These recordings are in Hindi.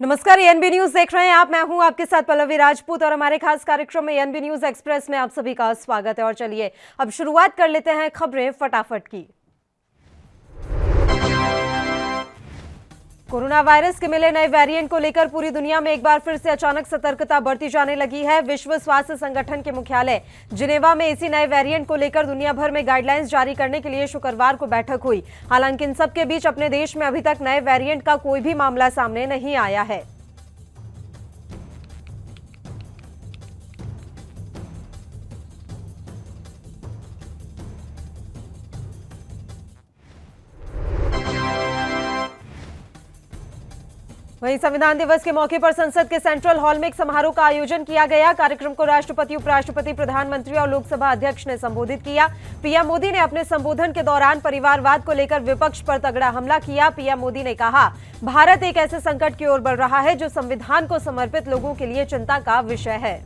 नमस्कार, एएनबी न्यूज देख रहे हैं आप। मैं हूं आपके साथ पल्लवी राजपूत और हमारे खास कार्यक्रम में एएनबी न्यूज एक्सप्रेस में आप सभी का स्वागत है। और चलिए अब शुरुआत कर लेते हैं खबरें फटाफट की। कोरोना वायरस के मिले नए वेरिएंट को लेकर पूरी दुनिया में एक बार फिर से अचानक सतर्कता बढ़ती जाने लगी है। विश्व स्वास्थ्य संगठन के मुख्यालय जिनेवा में इसी नए वेरिएंट को लेकर दुनिया भर में गाइडलाइंस जारी करने के लिए शुक्रवार को बैठक हुई। हालांकि इन सबके बीच अपने देश में अभी तक नए वेरिएंट का कोई भी मामला सामने नहीं आया है। वहीं संविधान दिवस के मौके पर संसद के सेंट्रल हॉल में एक समारोह का आयोजन किया गया। कार्यक्रम को राष्ट्रपति, उपराष्ट्रपति, प्रधानमंत्री और लोकसभा अध्यक्ष ने संबोधित किया। पीएम मोदी ने अपने संबोधन के दौरान परिवारवाद को लेकर विपक्ष पर तगड़ा हमला किया। पीएम मोदी ने कहा, भारत एक ऐसे संकट की ओर बढ़ रहा है जो संविधान को समर्पित लोगों के लिए चिंता का विषय है।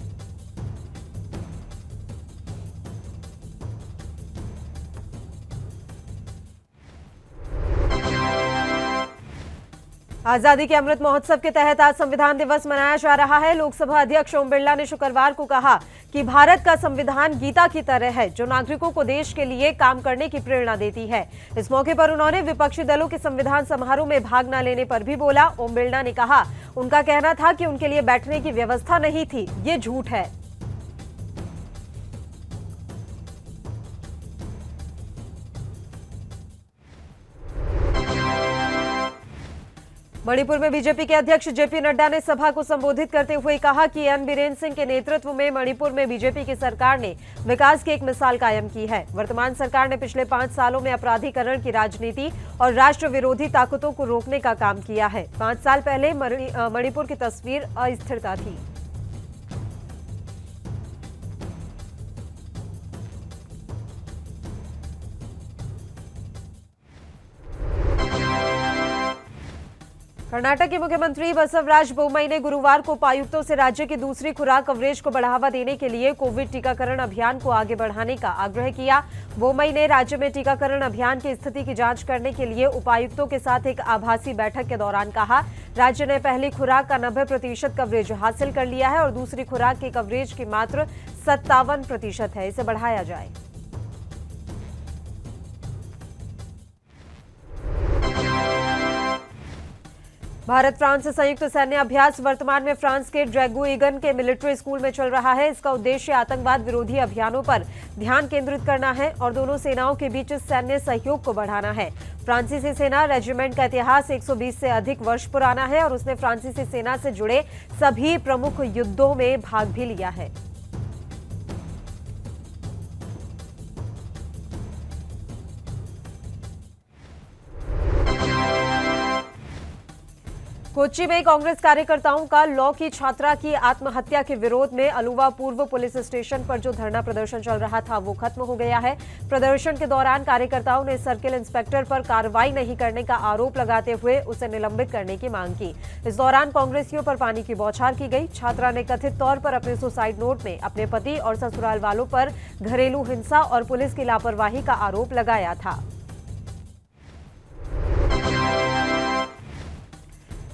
आजादी के अमृत महोत्सव के तहत आज संविधान दिवस मनाया जा रहा है। लोकसभा अध्यक्ष ओम बिरला ने शुक्रवार को कहा कि भारत का संविधान गीता की तरह है जो नागरिकों को देश के लिए काम करने की प्रेरणा देती है। इस मौके पर उन्होंने विपक्षी दलों के संविधान समारोह में भाग न लेने पर भी बोला। ओम बिरला ने कहा, उनका कहना था कि उनके लिए बैठने की व्यवस्था नहीं थी, ये झूठ है। मणिपुर में बीजेपी के अध्यक्ष जेपी नड्डा ने सभा को संबोधित करते हुए कहा कि एन बीरेन सिंह के नेतृत्व में मणिपुर में बीजेपी की सरकार ने विकास की एक मिसाल कायम की है। वर्तमान सरकार ने पिछले 5 सालों में अपराधीकरण की राजनीति और राष्ट्र विरोधी ताकतों को रोकने का काम किया है। 5 साल पहले मणिपुर की तस्वीर अस्थिरता थी। कर्नाटक के मुख्यमंत्री बसवराज बोम्मई ने गुरुवार को उपायुक्तों से राज्य की दूसरी खुराक कवरेज को बढ़ावा देने के लिए कोविड टीकाकरण अभियान को आगे बढ़ाने का आग्रह किया। बोम्मई ने राज्य में टीकाकरण अभियान की स्थिति की जांच करने के लिए उपायुक्तों के साथ एक आभासी बैठक के दौरान कहा, राज्य ने पहली खुराक का 90% कवरेज हासिल कर लिया है और दूसरी खुराक की कवरेज की मात्र 57% है, इसे बढ़ाया जाए। भारत फ्रांस संयुक्त सैन्य अभ्यास वर्तमान में फ्रांस के ड्रैगुइगन के मिलिट्री स्कूल में चल रहा है। इसका उद्देश्य आतंकवाद विरोधी अभियानों पर ध्यान केंद्रित करना है और दोनों सेनाओं के बीच सैन्य सहयोग को बढ़ाना है। फ्रांसीसी सेना रेजिमेंट का इतिहास 120 से अधिक वर्ष पुराना है और उसने फ्रांसीसी सेना से जुड़े सभी प्रमुख युद्धों में भाग भी लिया है। कोच्चि में कांग्रेस कार्यकर्ताओं का लॉ की छात्रा की आत्महत्या के विरोध में अलुवा पूर्व पुलिस स्टेशन पर जो धरना प्रदर्शन चल रहा था वो खत्म हो गया है। प्रदर्शन के दौरान कार्यकर्ताओं ने सर्किल इंस्पेक्टर पर कार्रवाई नहीं करने का आरोप लगाते हुए उसे निलंबित करने की मांग की। इस दौरान कांग्रेसियों पर पानी की बौछार की गई। छात्रा ने कथित तौर पर अपने सुसाइड नोट में अपने पति और ससुराल वालों पर घरेलू हिंसा और पुलिस की लापरवाही का आरोप लगाया था।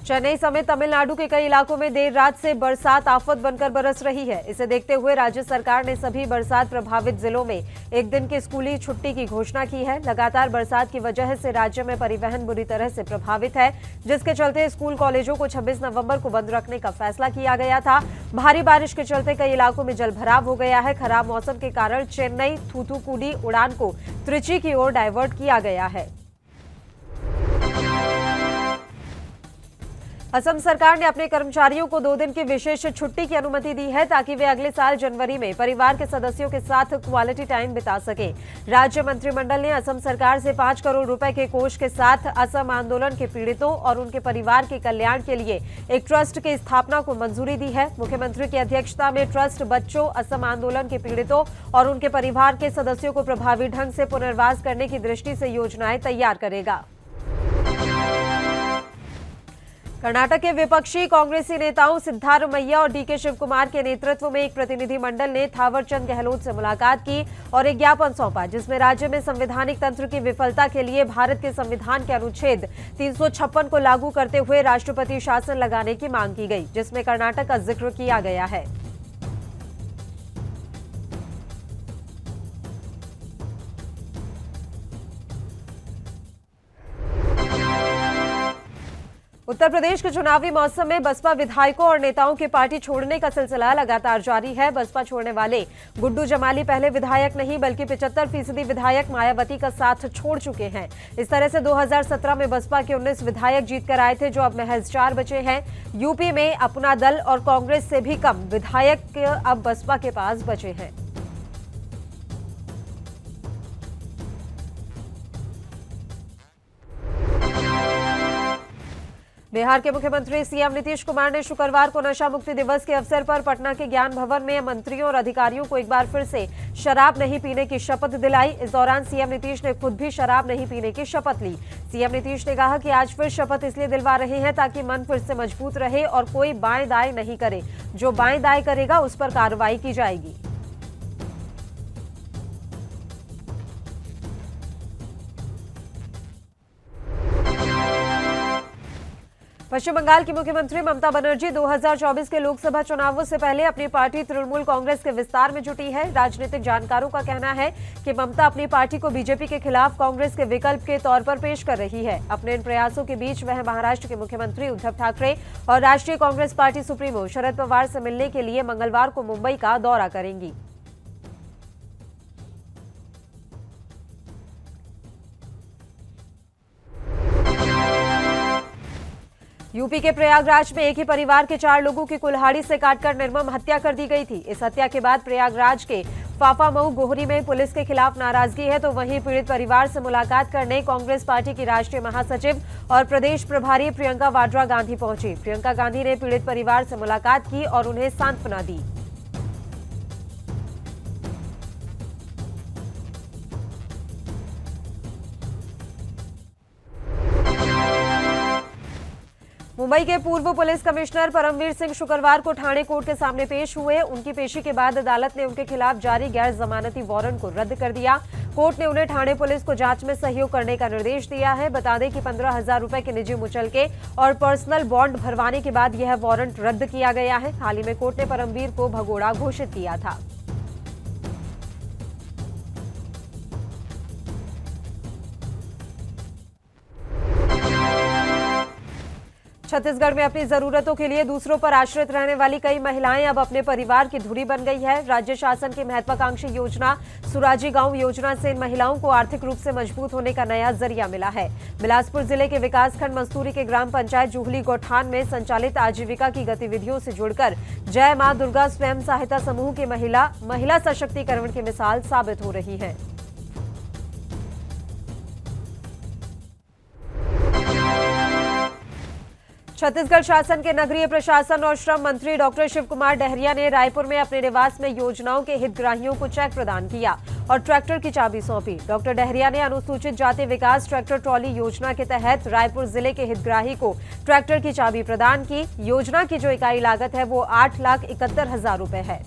चेन्नई समेत तमिलनाडु के कई इलाकों में देर रात से बरसात आफत बनकर बरस रही है। इसे देखते हुए राज्य सरकार ने सभी बरसात प्रभावित जिलों में एक दिन की स्कूली छुट्टी की घोषणा की है। लगातार बरसात की वजह से राज्य में परिवहन बुरी तरह से प्रभावित है, जिसके चलते स्कूल कॉलेजों को 26 नवंबर को बंद रखने का फैसला किया गया था। भारी बारिश के चलते कई इलाकों में जलभराव हो गया है। खराब मौसम के कारण चेन्नई थूथुकुडी उड़ान को त्रिची की ओर डायवर्ट किया गया है। असम सरकार ने अपने कर्मचारियों को 2 दिन की विशेष छुट्टी की अनुमति दी है ताकि वे अगले साल जनवरी में परिवार के सदस्यों के साथ क्वालिटी टाइम बिता सकें। राज्य मंत्रिमंडल ने असम सरकार से 5 करोड़ रुपए के कोष के साथ असम आंदोलन के पीड़ितों और उनके परिवार के कल्याण के लिए एक ट्रस्ट की स्थापना को मंजूरी दी है। मुख्यमंत्री की अध्यक्षता में ट्रस्ट बच्चों, असम आंदोलन के पीड़ितों और उनके परिवार के सदस्यों को प्रभावी ढंग से पुनर्वास करने की दृष्टि से योजनाएं तैयार करेगा। कर्नाटक के विपक्षी कांग्रेसी नेताओं सिद्धारमैया और डीके शिवकुमार के नेतृत्व में एक प्रतिनिधिमंडल ने थावरचंद गहलोत से मुलाकात की और एक ज्ञापन सौंपा, जिसमें राज्य में संवैधानिक तंत्र की विफलता के लिए भारत के संविधान के अनुच्छेद 356 को लागू करते हुए राष्ट्रपति शासन लगाने की मांग की गई, जिसमें कर्नाटक का जिक्र किया गया है। उत्तर प्रदेश के चुनावी मौसम में बसपा विधायकों और नेताओं की पार्टी छोड़ने का सिलसिला लगातार जारी है। बसपा छोड़ने वाले गुड्डू जमाली पहले विधायक नहीं बल्कि 75% विधायक मायावती का साथ छोड़ चुके हैं। इस तरह से 2017 में बसपा के 19 विधायक जीत कर आए थे, जो अब महज 4 बचे हैं। यूपी में अपना दल और कांग्रेस से भी कम विधायक अब बसपा के पास बचे हैं। बिहार के मुख्यमंत्री सीएम नीतीश कुमार ने शुक्रवार को नशा मुक्ति दिवस के अवसर पर पटना के ज्ञान भवन में मंत्रियों और अधिकारियों को एक बार फिर से शराब नहीं पीने की शपथ दिलाई। इस दौरान सीएम नीतीश ने खुद भी शराब नहीं पीने की शपथ ली। सीएम नीतीश ने कहा कि आज फिर शपथ इसलिए दिलवा रहे हैं ताकि मन फिर से मजबूत रहे और कोई बाएं दाएं नहीं करे। जो बाएं दाएं करेगा उस पर कार्रवाई की जाएगी। पश्चिम बंगाल की मुख्यमंत्री ममता बनर्जी 2024 के लोकसभा चुनावों से पहले अपनी पार्टी तृणमूल कांग्रेस के विस्तार में जुटी है। राजनीतिक जानकारों का कहना है कि ममता अपनी पार्टी को बीजेपी के खिलाफ कांग्रेस के विकल्प के तौर पर पेश कर रही है। अपने इन प्रयासों के बीच वह महाराष्ट्र के मुख्यमंत्री उद्धव ठाकरे और राष्ट्रीय कांग्रेस पार्टी सुप्रीमो शरद पवार से मिलने के लिए मंगलवार को मुंबई का दौरा करेंगी। यूपी के प्रयागराज में एक ही परिवार के 4 लोगों की कुल्हाड़ी से काटकर निर्मम हत्या कर दी गई थी। इस हत्या के बाद प्रयागराज के फाफामऊ गोहरी में पुलिस के खिलाफ नाराजगी है, तो वहीं पीड़ित परिवार से मुलाकात करने कांग्रेस पार्टी की राष्ट्रीय महासचिव और प्रदेश प्रभारी प्रियंका वाड्रा गांधी पहुंची। प्रियंका गांधी ने पीड़ित परिवार से मुलाकात की और उन्हें सांत्वना दी। मुंबई के पूर्व पुलिस कमिश्नर परमवीर सिंह शुक्रवार को ठाणे कोर्ट के सामने पेश हुए। उनकी पेशी के बाद अदालत ने उनके खिलाफ जारी गैर जमानती वारंट को रद्द कर दिया। कोर्ट ने उन्हें ठाणे पुलिस को जांच में सहयोग करने का निर्देश दिया है। बता दें कि 15,000 रुपए के निजी मुचलके और पर्सनल बॉन्ड भरवाने के बाद यह वारंट रद्द किया गया है। हाल ही में कोर्ट ने परमवीर को भगोड़ा घोषित किया था। छत्तीसगढ़ में अपनी जरूरतों के लिए दूसरों पर आश्रित रहने वाली कई महिलाएं अब अपने परिवार की धुरी बन गई है। राज्य शासन की महत्वाकांक्षी योजना सुराजी गांव योजना से इन महिलाओं को आर्थिक रूप से मजबूत होने का नया जरिया मिला है। बिलासपुर जिले के विकासखंड मस्तूरी के ग्राम पंचायत जूहली गौठान में संचालित आजीविका की गतिविधियों से जुड़कर जय मां दुर्गा स्वयं सहायता समूह की महिला सशक्तिकरण की मिसाल साबित हो रही है। छत्तीसगढ़ शासन के नगरीय प्रशासन और श्रम मंत्री डॉक्टर शिवकुमार डहरिया ने रायपुर में अपने निवास में योजनाओं के हितग्राहियों को चेक प्रदान किया और ट्रैक्टर की चाबी सौंपी। डॉक्टर डहरिया ने अनुसूचित जाति विकास ट्रैक्टर ट्रॉली योजना के तहत रायपुर जिले के हितग्राही को ट्रैक्टर की चाबी प्रदान की। योजना की जो इकाई लागत है वो 8,71,000 रुपए है।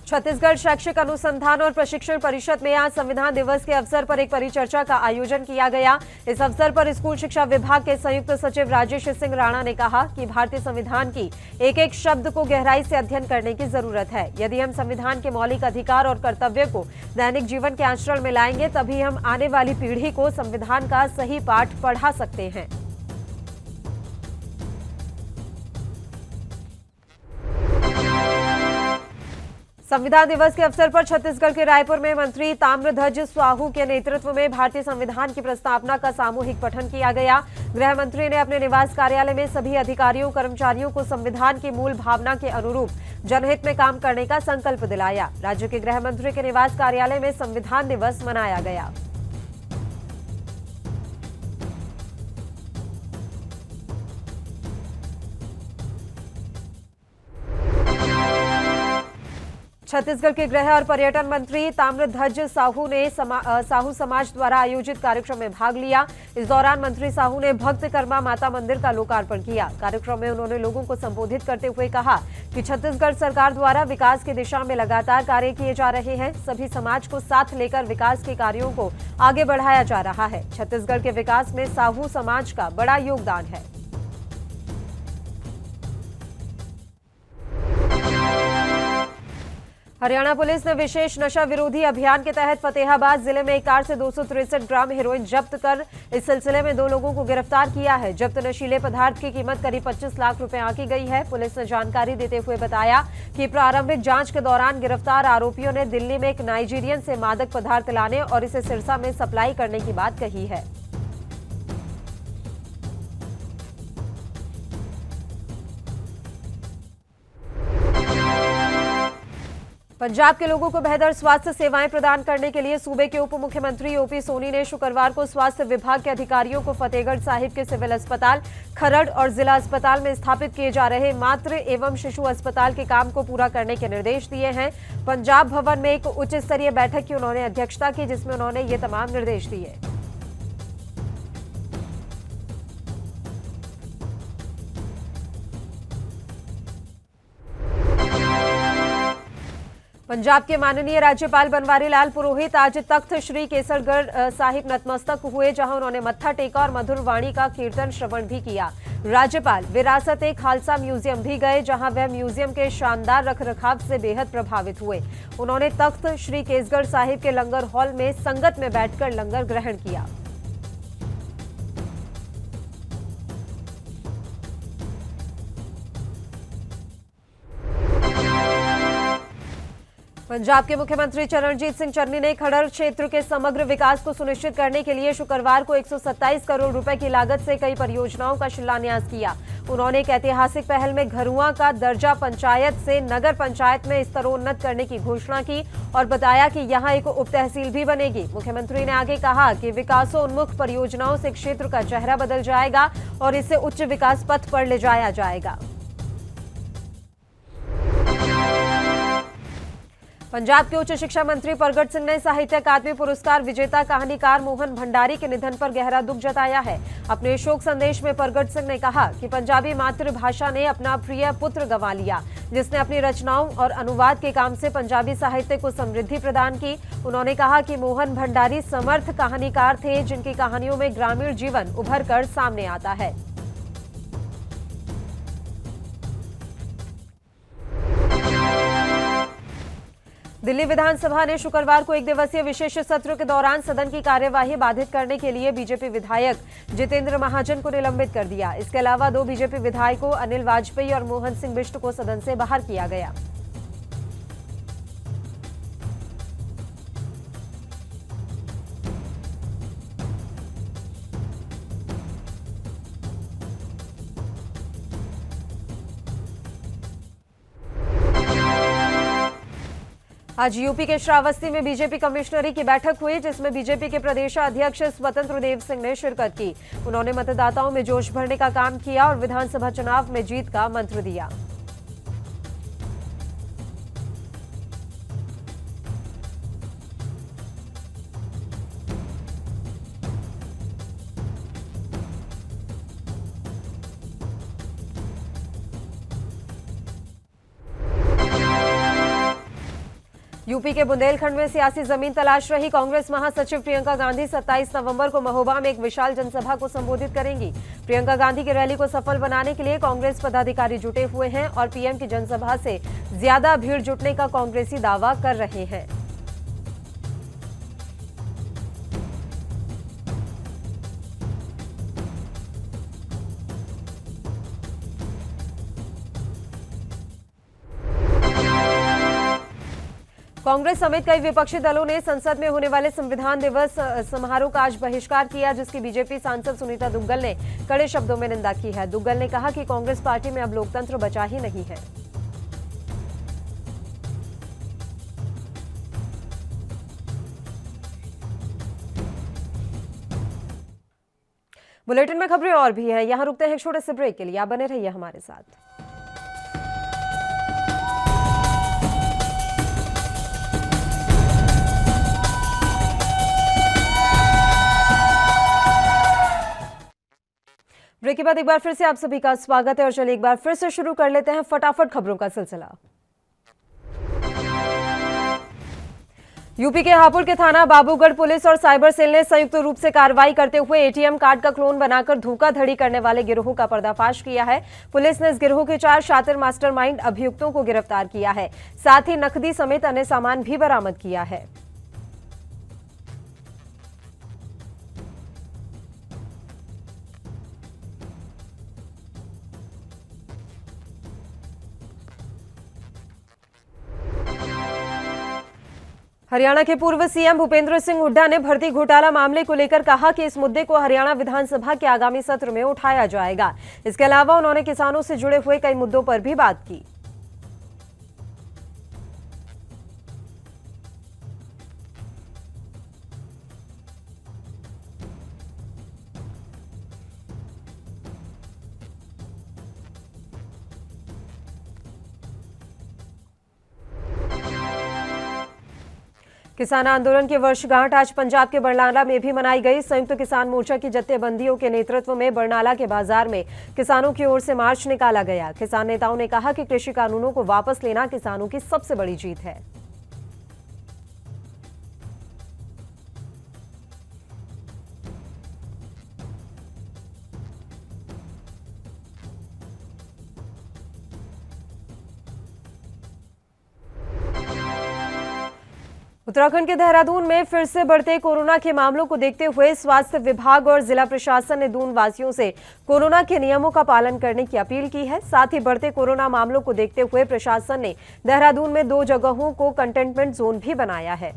छत्तीसगढ़ शैक्षिक अनुसंधान और प्रशिक्षण परिषद में आज संविधान दिवस के अवसर पर एक परिचर्चा का आयोजन किया गया। इस अवसर पर स्कूल शिक्षा विभाग के संयुक्त सचिव राजेश सिंह राणा ने कहा कि भारतीय संविधान की एक एक शब्द को गहराई से अध्ययन करने की जरूरत है। यदि हम संविधान के मौलिक अधिकार और कर्तव्य को दैनिक जीवन के आचरण में लाएंगे, तभी हम आने वाली पीढ़ी को संविधान का सही पाठ पढ़ा सकते हैं। संविधान दिवस के अवसर पर छत्तीसगढ़ के रायपुर में मंत्री ताम्रध्वज साहू के नेतृत्व में भारतीय संविधान की प्रस्तावना का सामूहिक पठन किया गया। गृह मंत्री ने अपने निवास कार्यालय में सभी अधिकारियों कर्मचारियों को संविधान की मूल भावना के अनुरूप जनहित में काम करने का संकल्प दिलाया। राज्य के गृह मंत्री के निवास कार्यालय में संविधान दिवस मनाया गया। छत्तीसगढ़ के गृह और पर्यटन मंत्री ताम्रध्वज साहू ने साहू समाज द्वारा आयोजित कार्यक्रम में भाग लिया। इस दौरान मंत्री साहू ने भक्तकर्मा माता मंदिर का लोकार्पण किया। कार्यक्रम में उन्होंने लोगों को संबोधित करते हुए कहा कि छत्तीसगढ़ सरकार द्वारा विकास की दिशा में लगातार कार्य किए जा रहे हैं। सभी समाज को साथ लेकर विकास के कार्यों को आगे बढ़ाया जा रहा है। छत्तीसगढ़ के विकास में साहू समाज का बड़ा योगदान है। हरियाणा पुलिस ने विशेष नशा विरोधी अभियान के तहत फतेहाबाद जिले में एक कार से 263 ग्राम हेरोइन जब्त कर इस सिलसिले में 2 लोगों को गिरफ्तार किया है। जब्त नशीले पदार्थ की कीमत करीब 25 लाख रुपए आंकी गई है। पुलिस ने जानकारी देते हुए बताया कि प्रारंभिक जांच के दौरान गिरफ्तार आरोपियों ने दिल्ली में एक नाइजीरियन से मादक पदार्थ लाने और इसे सिरसा में सप्लाई करने की बात कही है। पंजाब के लोगों को बेहतर स्वास्थ्य सेवाएं प्रदान करने के लिए सूबे के उप मुख्यमंत्री ओपी सोनी ने शुक्रवार को स्वास्थ्य विभाग के अधिकारियों को फतेहगढ़ साहिब के सिविल अस्पताल, खरड़ और जिला अस्पताल में स्थापित किए जा रहे मातृ एवं शिशु अस्पताल के काम को पूरा करने के निर्देश दिए हैं। पंजाब भवन में एक उच्च स्तरीय बैठक की उन्होंने अध्यक्षता की, जिसमें उन्होंने ये तमाम निर्देश दिए। पंजाब के माननीय राज्यपाल बनवारी लाल पुरोहित आज तख्त श्री केसरगढ़ साहिब नतमस्तक हुए, जहां उन्होंने मत्था टेका और मधुर वाणी का कीर्तन श्रवण भी किया। राज्यपाल विरासत-ए-खालसा म्यूजियम भी गए, जहां वह म्यूजियम के शानदार रखरखाव से बेहद प्रभावित हुए। उन्होंने तख्त श्री केसगढ़ साहिब के लंगर हॉल में संगत में बैठकर लंगर ग्रहण किया। पंजाब के मुख्यमंत्री चरणजीत सिंह चन्नी ने खड़र क्षेत्र के समग्र विकास को सुनिश्चित करने के लिए शुक्रवार को 127 करोड़ रुपए की लागत से कई परियोजनाओं का शिलान्यास किया। उन्होंने एक ऐतिहासिक पहल में घरुआ का दर्जा पंचायत से नगर पंचायत में स्तरोन्नत करने की घोषणा की और बताया कि यहां एक उप तहसील भी बनेगी। मुख्यमंत्री ने आगे कहा कि विकासोन्मुख परियोजनाओं से क्षेत्र का चेहरा बदल जाएगा और इसे उच्च विकास पथ पर ले जाया जाएगा। पंजाब के उच्च शिक्षा मंत्री परगट सिंह ने साहित्य अकादमी पुरस्कार विजेता कहानीकार मोहन भंडारी के निधन पर गहरा दुख जताया है। अपने शोक संदेश में परगट सिंह ने कहा कि पंजाबी मातृभाषा ने अपना प्रिय पुत्र गंवा लिया, जिसने अपनी रचनाओं और अनुवाद के काम से पंजाबी साहित्य को समृद्धि प्रदान की। उन्होंने कहा कि मोहन भंडारी समर्थ कहानीकार थे, जिनकी कहानियों में ग्रामीण जीवन उभर कर सामने आता है। दिल्ली विधानसभा ने शुक्रवार को एक दिवसीय विशेष सत्र के दौरान सदन की कार्यवाही बाधित करने के लिए बीजेपी विधायक जितेंद्र महाजन को निलंबित कर दिया। इसके अलावा 2 बीजेपी विधायकों अनिल वाजपेयी और मोहन सिंह बिष्ट को सदन से बाहर किया गया। आज यूपी के श्रावस्ती में बीजेपी कमिश्नरी की बैठक हुई, जिसमें बीजेपी के प्रदेशाध्यक्ष स्वतंत्र देव सिंह ने शिरकत की। उन्होंने मतदाताओं में जोश भरने का काम किया और विधानसभा चुनाव में जीत का मंत्र दिया। यूपी के बुंदेलखंड में सियासी जमीन तलाश रही कांग्रेस महासचिव प्रियंका गांधी 27 नवंबर को महोबा में एक विशाल जनसभा को संबोधित करेंगी। प्रियंका गांधी की रैली को सफल बनाने के लिए कांग्रेस पदाधिकारी जुटे हुए हैं और पीएम की जनसभा से ज्यादा भीड़ जुटने का कांग्रेसी दावा कर रहे हैं। कांग्रेस समेत कई विपक्षी दलों ने संसद में होने वाले संविधान दिवस समारोह का आज बहिष्कार किया, जिसकी बीजेपी सांसद सुनीता दुग्गल ने कड़े शब्दों में निंदा की है। दुग्गल ने कहा कि कांग्रेस पार्टी में अब लोकतंत्र बचा ही नहीं है। बुलेटिन में खबरें और भी हैं, यहां रुकते हैं एक छोटे से ब्रेक के लिए। आप बने रहिए हमारे साथ। ब्रेक के बाद एक बार फिर से आप सभी का स्वागत है और चलिए एक बार फिर से शुरू कर लेते हैं फटाफट खबरों का सिलसिला। यूपी के हापुड़ के थाना बाबूगढ़ पुलिस और साइबर सेल ने संयुक्त रूप से कार्रवाई करते हुए एटीएम कार्ड का क्लोन बनाकर धोखाधड़ी करने वाले गिरोह का पर्दाफाश किया है। पुलिस ने इस गिरोह के 4 शातिर मास्टरमाइंड अभियुक्तों को गिरफ्तार किया है। साथ ही नकदी समेत अन्य सामान भी बरामद किया है। हरियाणा के पूर्व सीएम भूपेंद्र सिंह हुड्डा ने भर्ती घोटाला मामले को लेकर कहा कि इस मुद्दे को हरियाणा विधानसभा के आगामी सत्र में उठाया जाएगा। इसके अलावा उन्होंने किसानों से जुड़े हुए कई मुद्दों पर भी बात की। किसान आंदोलन की वर्षगांठ आज पंजाब के बरनाला में भी मनाई गई। संयुक्त किसान मोर्चा की जत्थेबंदियों के नेतृत्व में बरनाला के बाजार में किसानों की ओर से मार्च निकाला गया। किसान नेताओं ने कहा कि कृषि कानूनों को वापस लेना किसानों की सबसे बड़ी जीत है। उत्तराखंड के देहरादून में फिर से बढ़ते कोरोना के मामलों को देखते हुए स्वास्थ्य विभाग और जिला प्रशासन ने दून वासियों से कोरोना के नियमों का पालन करने की अपील की है। साथ ही बढ़ते कोरोना मामलों को देखते हुए प्रशासन ने देहरादून में 2 जगहों को कंटेनमेंट जोन भी बनाया है।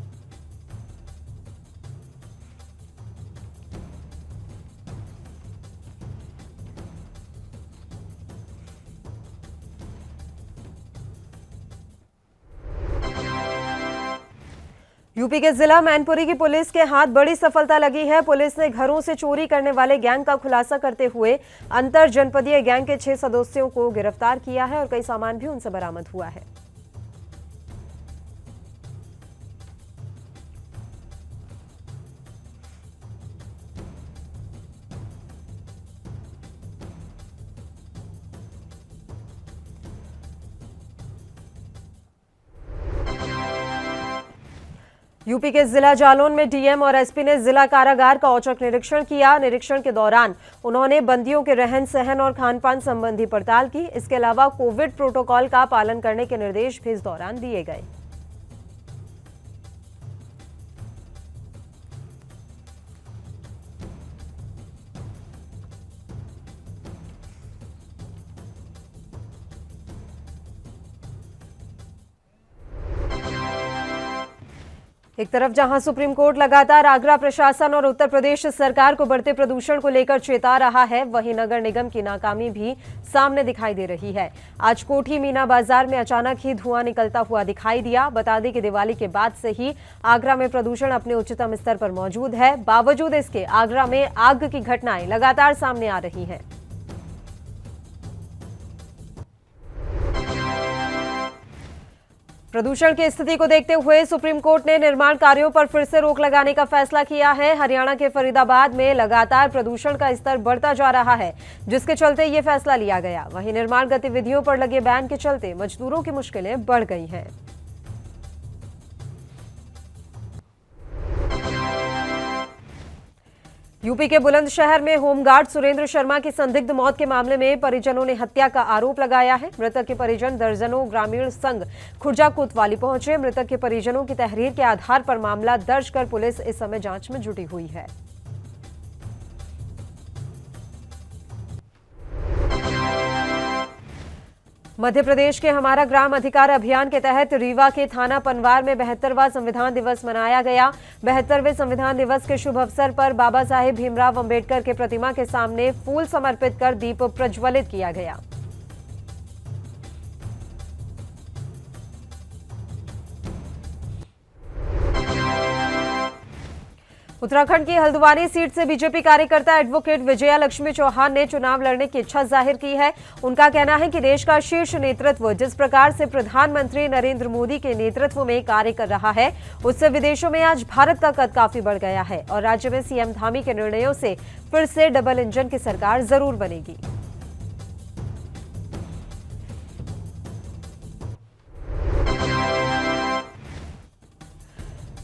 यूपी के जिला मैनपुरी की पुलिस के हाथ बड़ी सफलता लगी है। पुलिस ने घरों से चोरी करने वाले गैंग का खुलासा करते हुए अंतर जनपदीय गैंग के 6 सदस्यों को गिरफ्तार किया है और कई सामान भी उनसे बरामद हुआ है। यूपी के जिला जालौन में डीएम और एसपी ने जिला कारागार का औचक निरीक्षण किया। निरीक्षण के दौरान उन्होंने बंदियों के रहन सहन और खान-पान संबंधी पड़ताल की। इसके अलावा कोविड प्रोटोकॉल का पालन करने के निर्देश भी इस दौरान दिए गए। एक तरफ जहां सुप्रीम कोर्ट लगातार आगरा प्रशासन और उत्तर प्रदेश सरकार को बढ़ते प्रदूषण को लेकर चेता रहा है, वहीं नगर निगम की नाकामी भी सामने दिखाई दे रही है। आज कोठी मीना बाजार में अचानक ही धुआं निकलता हुआ दिखाई दिया। बता दें कि दिवाली के बाद से ही आगरा में प्रदूषण अपने उच्चतम स्तर पर मौजूद है। बावजूद इसके आगरा में आग की घटनाएं लगातार सामने आ रही हैं। प्रदूषण की स्थिति को देखते हुए सुप्रीम कोर्ट ने निर्माण कार्यों पर फिर से रोक लगाने का फैसला किया है। हरियाणा के फरीदाबाद में लगातार प्रदूषण का स्तर बढ़ता जा रहा है, जिसके चलते ये फैसला लिया गया। वहीं निर्माण गतिविधियों पर लगे बैन के चलते मजदूरों की मुश्किलें बढ़ गई हैं। यूपी के बुलंदशहर में होमगार्ड सुरेंद्र शर्मा की संदिग्ध मौत के मामले में परिजनों ने हत्या का आरोप लगाया है। मृतक के परिजन दर्जनों ग्रामीण संघ खुर्जा कोतवाली पहुंचे। मृतक के परिजनों की तहरीर के आधार पर मामला दर्ज कर पुलिस इस समय जांच में जुटी हुई है। मध्य प्रदेश के हमारा ग्राम अधिकार अभियान के तहत रीवा के थाना पनवार में 72वां संविधान दिवस मनाया गया। 72वें संविधान दिवस के शुभ अवसर पर बाबा साहेब भीमराव अंबेडकर के प्रतिमा के सामने फूल समर्पित कर दीप प्रज्वलित किया गया। उत्तराखंड की हल्द्वानी सीट से बीजेपी कार्यकर्ता एडवोकेट विजया लक्ष्मी चौहान ने चुनाव लड़ने की इच्छा जाहिर की है। उनका कहना है कि देश का शीर्ष नेतृत्व जिस प्रकार से प्रधानमंत्री नरेंद्र मोदी के नेतृत्व में कार्य कर रहा है, उससे विदेशों में आज भारत का कद काफी बढ़ गया है और राज्य में सीएम धामी के निर्णयों से फिर से डबल इंजन की सरकार जरूर बनेगी।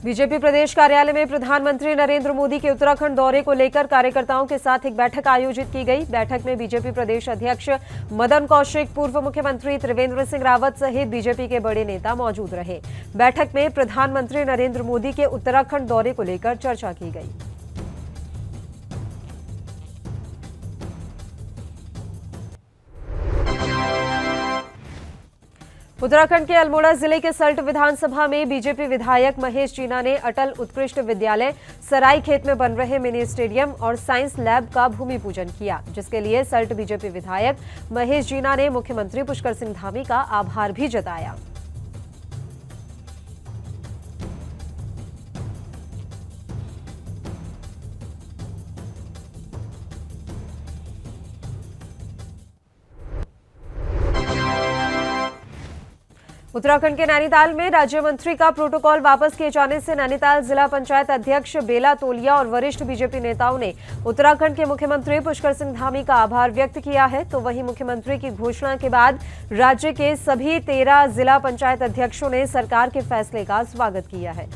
बीजेपी प्रदेश कार्यालय में प्रधानमंत्री नरेंद्र मोदी के उत्तराखंड दौरे को लेकर कार्यकर्ताओं के साथ एक बैठक आयोजित की गई। बैठक में बीजेपी प्रदेश अध्यक्ष मदन कौशिक, पूर्व मुख्यमंत्री त्रिवेंद्र सिंह रावत सहित बीजेपी के बड़े नेता मौजूद रहे। बैठक में प्रधानमंत्री नरेंद्र मोदी के उत्तराखंड दौरे को लेकर चर्चा की गई। उत्तराखंड के अल्मोड़ा जिले के सल्ट विधानसभा में बीजेपी विधायक महेश जीना ने अटल उत्कृष्ट विद्यालय सरायखेत में बन रहे मिनी स्टेडियम और साइंस लैब का भूमि पूजन किया, जिसके लिए सल्ट बीजेपी विधायक महेश जीना ने मुख्यमंत्री पुष्कर सिंह धामी का आभार भी जताया। उत्तराखंड के नैनीताल में राज्य मंत्री का प्रोटोकॉल वापस किए जाने से नैनीताल जिला पंचायत अध्यक्ष बेला तोलिया और वरिष्ठ बीजेपी नेताओं ने उत्तराखंड के मुख्यमंत्री पुष्कर सिंह धामी का आभार व्यक्त किया है। तो वहीं मुख्यमंत्री की घोषणा के बाद राज्य के सभी 13 जिला पंचायत अध्यक्षों ने सरकार के फैसले का स्वागत किया है।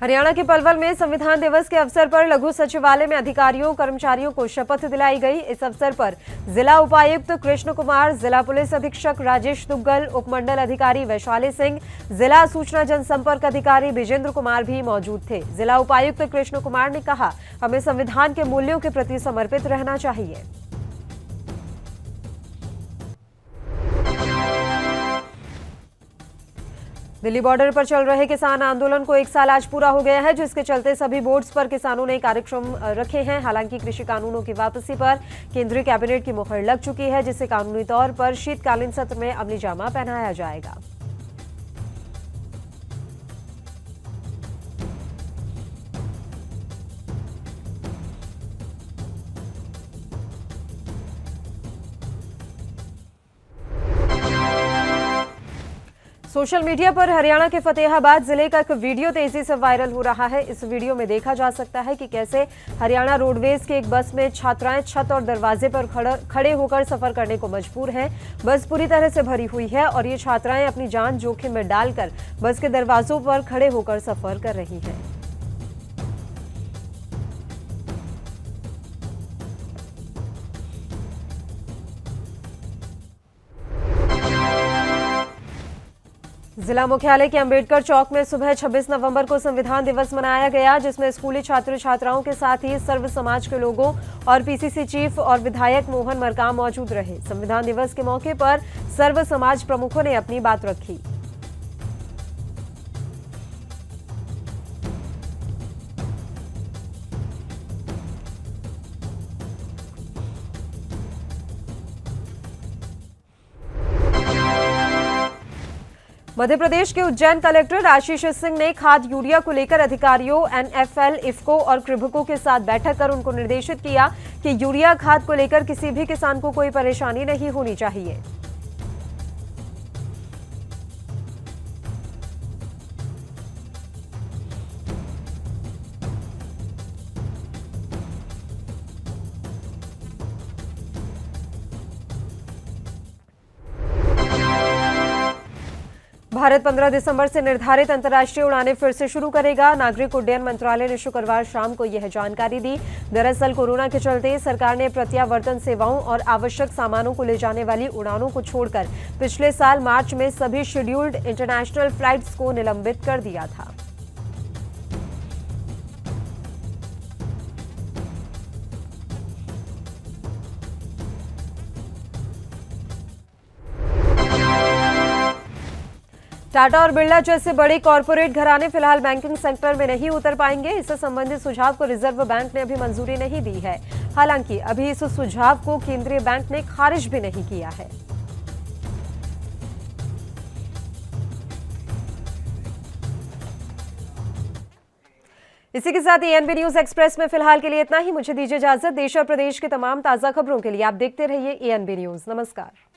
हरियाणा के पलवल में संविधान दिवस के अवसर पर लघु सचिवालय में अधिकारियों कर्मचारियों को शपथ दिलाई गई। इस अवसर पर जिला उपायुक्त कृष्ण कुमार, जिला पुलिस अधीक्षक राजेश दुग्गल, उपमंडल अधिकारी वैशाली सिंह, जिला सूचना जनसंपर्क अधिकारी विजेंद्र कुमार भी मौजूद थे। जिला उपायुक्त कृष्ण कुमार ने कहा, हमें संविधान के मूल्यों के प्रति समर्पित रहना चाहिए। दिल्ली बॉर्डर पर चल रहे किसान आंदोलन को 1 साल आज पूरा हो गया है, जिसके चलते सभी बोर्ड्स पर किसानों ने कार्यक्रम रखे हैं। हालांकि कृषि कानूनों की वापसी पर केंद्रीय कैबिनेट की मुहर लग चुकी है, जिसे कानूनी तौर पर शीतकालीन सत्र में अमली जामा पहनाया जाएगा। सोशल मीडिया पर हरियाणा के फतेहाबाद जिले का एक वीडियो तेजी से वायरल हो रहा है। इस वीडियो में देखा जा सकता है कि कैसे हरियाणा रोडवेज की एक बस में छात्राएं छत और दरवाजे पर खड़े होकर सफर करने को मजबूर हैं। बस पूरी तरह से भरी हुई है और ये छात्राएं अपनी जान जोखिम में डालकर बस के दरवाजों पर खड़े होकर सफर कर रही हैं। जिला मुख्यालय के अंबेडकर चौक में सुबह 26 नवंबर को संविधान दिवस मनाया गया, जिसमें स्कूली छात्र छात्राओं के साथ ही सर्व समाज के लोगों और पीसीसी चीफ और विधायक मोहन मरकाम मौजूद रहे। संविधान दिवस के मौके पर सर्व समाज प्रमुखों ने अपनी बात रखी। मध्य प्रदेश के उज्जैन कलेक्टर आशीष सिंह ने खाद यूरिया को लेकर अधिकारियों, एनएफएल, इफ्को और कृभको के साथ बैठक कर उनको निर्देशित किया कि यूरिया खाद को लेकर किसी भी किसान को कोई परेशानी नहीं होनी चाहिए। भारत 15 दिसंबर से निर्धारित अंतर्राष्ट्रीय उड़ानें फिर से शुरू करेगा। नागरिक उड्डयन मंत्रालय ने शुक्रवार शाम को यह जानकारी दी। दरअसल कोरोना के चलते सरकार ने प्रत्यावर्तन सेवाओं और आवश्यक सामानों को ले जाने वाली उड़ानों को छोड़कर पिछले साल मार्च में सभी शेड्यूल्ड इंटरनेशनल फ्लाइट्स को निलंबित कर दिया था। टाटा और बिरला जैसे बड़े कॉरपोरेट घराने फिलहाल बैंकिंग सेक्टर में नहीं उतर पाएंगे। इससे संबंधित सुझाव को रिजर्व बैंक ने अभी मंजूरी नहीं दी है। हालांकि अभी इस सुझाव को केंद्रीय बैंक ने खारिज भी नहीं किया है। इसी के साथ एएनबी न्यूज एक्सप्रेस में फिलहाल के लिए इतना ही। मुझे दीजिए इजाजत। देश और प्रदेश के तमाम ताजा खबरों के लिए आप देखते रहिए एएनबी न्यूज। नमस्कार।